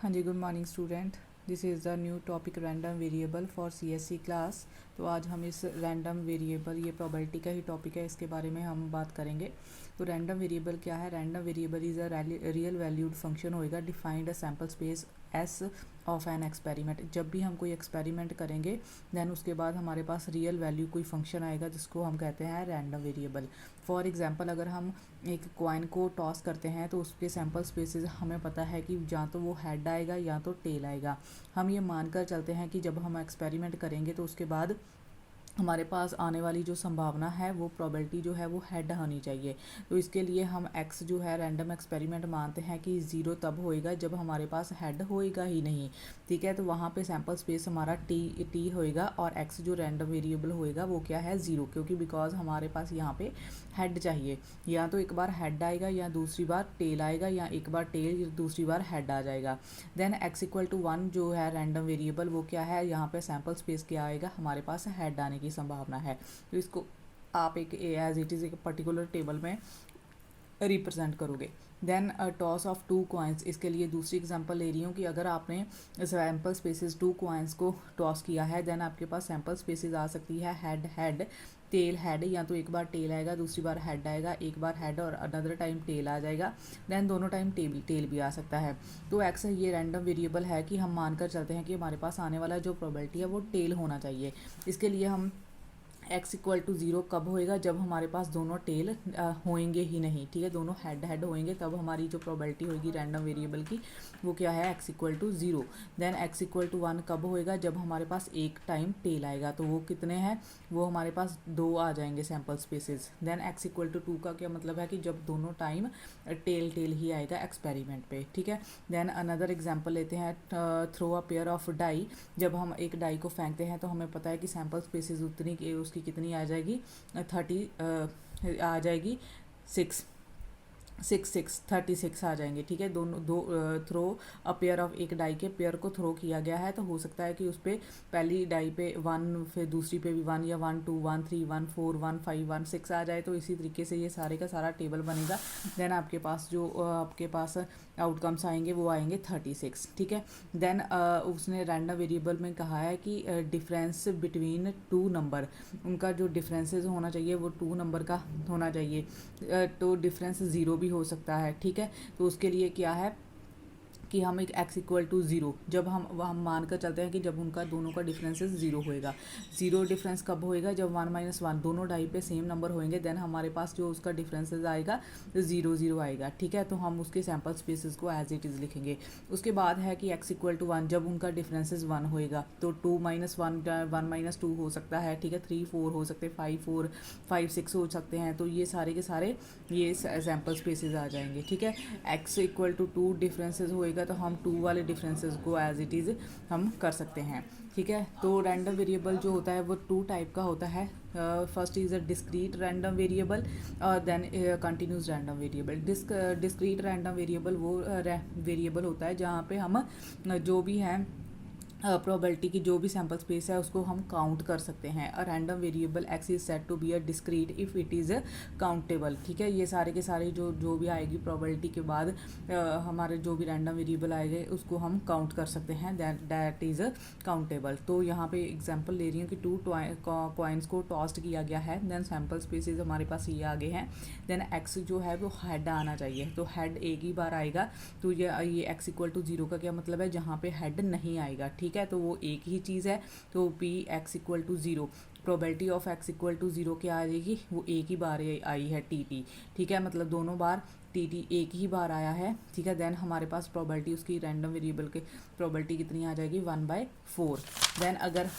हाँ जी, good morning student. This is the new topic random variable for CSC class. तो आज हम इस रैंडम वेरिएबल, ये प्रोबेबिलिटी का ही टॉपिक है, इसके बारे में हम बात करेंगे। तो रैंडम वेरिएबल क्या है? Random variable is a real valued function होएगा defined a sample space S of an experiment. जब भी हम कोई एक्सपेरिमेंट करेंगे देन उसके बाद हमारे पास रियल वैल्यू कोई फंक्शन आएगा जिसको हम कहते हैं रैंडम वेरिएबल। फॉर एग्जांपल, अगर हम एक कॉइन को टॉस करते हैं तो उसके सैम्पल स्पेसेस हमें पता है कि या तो वो हेड आएगा या तो टेल आएगा। हम ये मानकर चलते हैं कि जब हम एक्सपेरिमेंट करेंगे तो उसके बाद हमारे पास आने वाली जो संभावना है वो प्रोबेबिलिटी जो है वो हेड होनी चाहिए। तो इसके लिए हम एक्स जो है रैंडम एक्सपेरिमेंट मानते हैं कि ज़ीरो तब होएगा जब हमारे पास हेड होएगा ही नहीं। ठीक है, तो वहाँ पे सैम्पल स्पेस हमारा टी होएगा और एक्स जो रैंडम वेरिएबल होएगा वो क्या है? ज़ीरो, क्योंकि बिकॉज हमारे पास यहाँ पे हेड चाहिए। या तो एक बार हेड आएगा या दूसरी बार टेल आएगा, या एक बार टेल दूसरी बार हेड आ जाएगा। देन एक्स इक्वल टू 1 जो है रैंडम वेरिएबल वो क्या है? यहाँ पे सैम्पल स्पेस क्या आएगा? हमारे पास हेड आने की संभावना है। तो इसको आप एक एज इट इज़ एक पर्टिकुलर टेबल में रिप्रेजेंट करोगे। Then toss of two coins, इसके लिए दूसरी एग्जांपल ले रही हूँ कि अगर आपने सैम्पल स्पेसेस टू कॉइन्स को टॉस किया है देन आपके पास सैम्पल स्पेसेस आ सकती है हेड हेड, टेल हेड, या तो एक बार टेल आएगा दूसरी बार हेड आएगा, एक बार हेड और अनदर टाइम टेल आ जाएगा, देन दोनों टाइम टेल भी आ सकता है। तो एक्स ये रैंडम वेरिएबल है कि हम मानकर चलते हैं कि हमारे पास आने वाला जो प्रोबेबिलिटी है वो टेल होना चाहिए। इसके लिए हम एक्स इक्वल टू ज़ीरो कब होएगा? जब हमारे पास दोनों टेल होएंगे ही नहीं। ठीक है, दोनों हेड हेड होएंगे तब हमारी जो प्रोबेबिलिटी होगी रैंडम वेरिएबल की वो क्या है? X equal to zero. Then X equal to 1 कब होएगा? जब हमारे पास एक टाइम टेल आएगा। तो वो कितने हैं? वो हमारे पास दो आ जाएंगे sample spaces. Then X equal to 2 का क्या मतलब है? कि जब दोनों टाइम टेल ही आएगा एक्सपेरिमेंट पे। ठीक है, देन अनदर एग्जाम्पल लेते हैं, throw a pair of die. जब हम एक डाई को फेंकते हैं तो हमें पता है कि सैम्पल स्पेसेस उतनी उसकी कितनी आ जाएगी? 30 आ जाएगी, 36 आ जाएंगे। ठीक है, दोनों दो थ्रो अ पेयर ऑफ, एक डाई के पेयर को थ्रो किया गया है तो हो सकता है कि उस पर पहली डाई पे 1, फिर दूसरी पे भी 1, या 1 2 1 3 1 4 1 5 1 6 आ जाए। तो इसी तरीके से ये सारे का सारा टेबल बनेगा। देन आपके पास जो आपके पास आउटकम्स आएंगे वो आएंगे 36। ठीक है, देन उसने रैंडम वेरिएबल में कहा है कि डिफरेंस बिटवीन टू नंबर, उनका जो डिफरेंसेस होना चाहिए वो 2 नंबर का होना चाहिए। तो डिफरेंस ज़ीरो भी हो सकता है। ठीक है, तो उसके लिए क्या है कि हम एक एक्स इक्वल टू ज़ीरो, जब हम मानकर चलते हैं कि जब उनका दोनों का डिफरेंसेस ज़ीरो होएगा। ज़ीरो डिफरेंस कब होएगा? जब 1 - 1 दोनों डाई पे सेम नंबर होएंगे, देन हमारे पास जो उसका डिफरेंसेस आएगा ज़ीरो ज़ीरो आएगा। ठीक है, तो हम उसके सैम्पल स्पेसेस को एज इट इज़ लिखेंगे। उसके बाद है कि एक्स इक्वल टू 1, जब उनका डिफरेंसेस 1 होएगा तो 2 - 1 1 - 2 हो सकता है। ठीक है, 3 4 हो सकते हैं, 5 6 हो सकते हैं। तो ये सारे के सारे ये सैम्पल स्पेसेस आ जाएंगे। ठीक है, एक्स इक्वल टू 2 डिफरेंसेस होएगा तो हम 2 वाले डिफरेंसेस को एज इट इज़ हम कर सकते हैं। ठीक है, तो रैंडम वेरिएबल जो होता है वो 2 टाइप का होता है। First is a discrete random variable और then continuous random variable. Discrete random variable वो वेरिएबल होता है जहाँ पे हम जो भी हैं प्रोबेबिलिटी की जो भी सैम्पल स्पेस है उसको हम काउंट कर सकते हैं। A random variable X is set to be a discrete if it is countable. ठीक है, ये सारे के सारे जो भी आएगी प्रोबेबिलिटी के बाद हमारे जो भी रैंडम वेरिएबल आएंगे उसको हम काउंट कर सकते हैं, दैट इज़ काउंटेबल। तो यहाँ पे एग्जांपल ले रही हूँ कि 2 कॉइन्स को टॉस्ट किया गया है, देन सैम्पल स्पेसेस हमारे पास ये आगे हैं। देन एक्स जो है वो हेड आना चाहिए, तो हेड एक ही बार आएगा। तो ये एक्स इक्वल टू ज़ीरो का क्या मतलब है? जहाँ पे हेड नहीं आएगा। ठीक है, तो वो एक ही चीज़ है। तो P X equal to zero, probability of X equal to zero क्या आ जाएगी? वो एक ही बार आई है, टी। ठीक है, मतलब दोनों बार टी एक ही बार आया है। ठीक है, देन हमारे पास प्रोबेबिलिटी उसकी रैंडम वेरिएबल की प्रोबेबिलिटी कितनी आ जाएगी? 1/4। देन अगर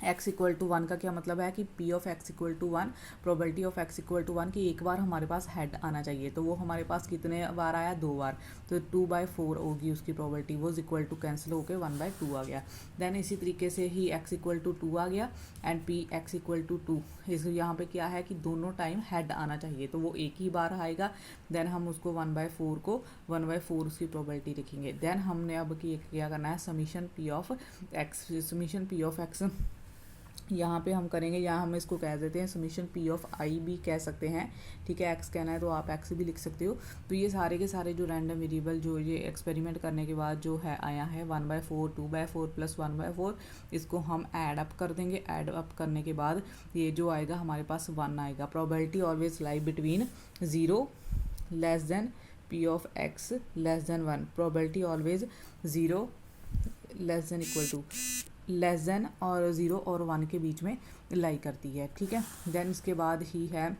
एक्स इक्वल टू 1 का क्या मतलब है? कि P of X equal to 1, probability of X equal to 1 की एक बार हमारे पास हेड आना चाहिए। तो वो हमारे पास कितने बार आया? 2 बार। तो 2/4 होगी उसकी प्रोबेबिलिटी, वो इक्वल टू कैंसिल होकर 1/2 आ गया। देन इसी तरीके से ही एक्स इक्वल टू 2 आ गया and P X equal to 2। इस यहाँ पे क्या है कि दोनों टाइम हेड आना चाहिए, तो वो एक ही बार आएगा। देन हम उसको 1/4 को 1/4 उसकी प्रोबेबिलिटी लिखेंगे। देन हमने अब क्या करना है? समीशन पी ऑफ एक्स यहाँ पे हम करेंगे, यहाँ हम इसको कह देते हैं समीशन पी ऑफ आई भी कह सकते हैं, ठीक है। एक्स कहना है तो आप एक्स भी लिख सकते हो। तो ये सारे के सारे जो रैंडम वेरिएबल जो ये एक्सपेरिमेंट करने के बाद जो है आया है 1/4 2/4 प्लस 1/4, इसको हम ऐड अप कर देंगे। ऐड अप करने के बाद ये जो आएगा हमारे पास 1 आएगा। Probability always lie between 0 less than P of X less than 1। Probability always 0 less than equal to less than और 0 और 1 के बीच में लाई करती है, ठीक है। देन इसके बाद ही है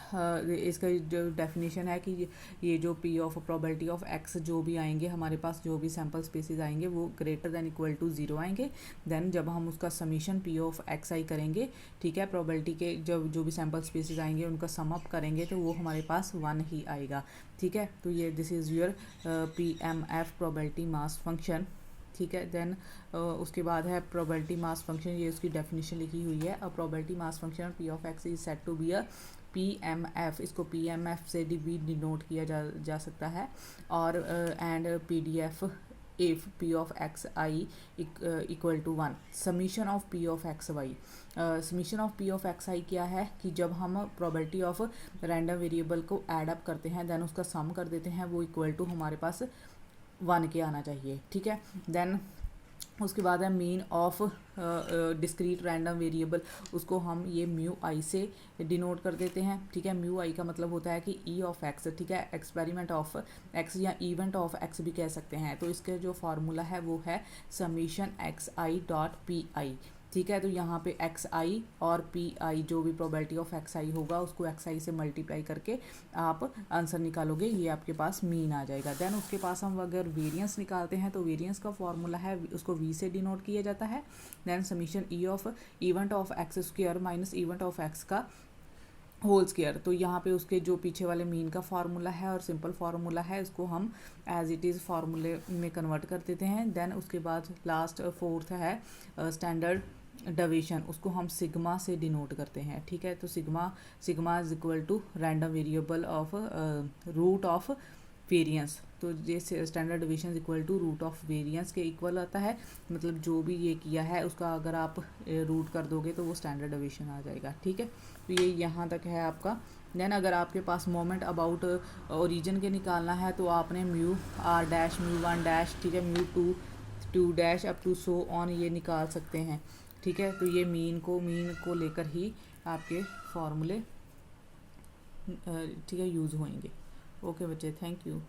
इसका जो डेफिनेशन है कि ये जो P of probability of x जो भी आएंगे हमारे पास, जो भी सैम्पल स्पेसिस आएंगे वो ग्रेटर देन इक्वल टू 0 आएंगे। देन जब हम उसका समीशन पी ऑफ एक्स आई करेंगे, ठीक है, प्रोबेबिलिटी के जब जो भी सैम्पल स्पेसिस आएंगे उनका सम अप करेंगे तो वो हमारे पास 1 ही आएगा, ठीक है। तो ये this is your PMF probability mass function, ठीक है। देन उसके बाद है प्रोबेबिलिटी मास फंक्शन, ये उसकी डेफिनेशन लिखी हुई है। A probability mass function P of X is said to be a PMF, इसको PMF से भी डिनोट किया जा सकता है। और and PDF if P of X I equal to 1 summation of P of X Y. Summation of P of X I क्या है कि जब हम प्रोबेबिलिटी ऑफ रैंडम वेरिएबल को ऐड अप करते हैं देन उसका सम कर देते हैं, वो इक्वल टू हमारे पास 1 के आना चाहिए, ठीक है। देन उसके बाद है mean of discrete random variable, उसको हम ये म्यू आई से डिनोट कर देते हैं, ठीक है। म्यू आई का मतलब होता है कि ई ऑफ एक्स, ठीक है, एक्सपेरिमेंट ऑफ एक्स या इवेंट ऑफ एक्स भी कह सकते हैं। तो इसके जो फार्मूला है वो है summation x I dot P I, ठीक है। तो यहाँ पे एक्स आई और पी आई जो भी प्रोबेबिलिटी ऑफ एक्स आई होगा उसको एक्स आई से मल्टीप्लाई करके आप आंसर निकालोगे, ये आपके पास मीन आ जाएगा। देन उसके पास हम अगर वेरिएंस निकालते हैं तो वेरिएंस का फॉर्मूला है, उसको वी से डिनोट किया जाता है। Then summation E of event of X square minus event of X का होल स्क्वायर। तो यहाँ पे उसके जो पीछे वाले मीन का फार्मूला है और सिंपल फार्मूला है उसको हम एज इट इज़ फार्मूले में कन्वर्ट कर देते हैं। देन उसके बाद लास्ट फोर्थ है स्टैंडर्ड डेविएशन, उसको हम सिग्मा से डिनोट करते हैं, ठीक है। तो sigma is equal to random variable of root of variance. तो ये standard deviation equal to root of variance के इक्वल आता है, मतलब जो भी ये किया है उसका अगर आप रूट कर दोगे तो वो स्टैंडर्ड डेविएशन आ जाएगा, ठीक है। तो ये यहाँ तक है आपका। देन अगर आपके पास मोमेंट अबाउट ओरिजिन के निकालना है तो आपने mu R dash mu 1 dash, ठीक है, mu 2 dash up to so on ये निकाल सकते हैं, ठीक है। तो ये मीन को लेकर ही आपके फॉर्मूले ठीक है यूज़ होंगे। ओके बच्चे, थैंक यू।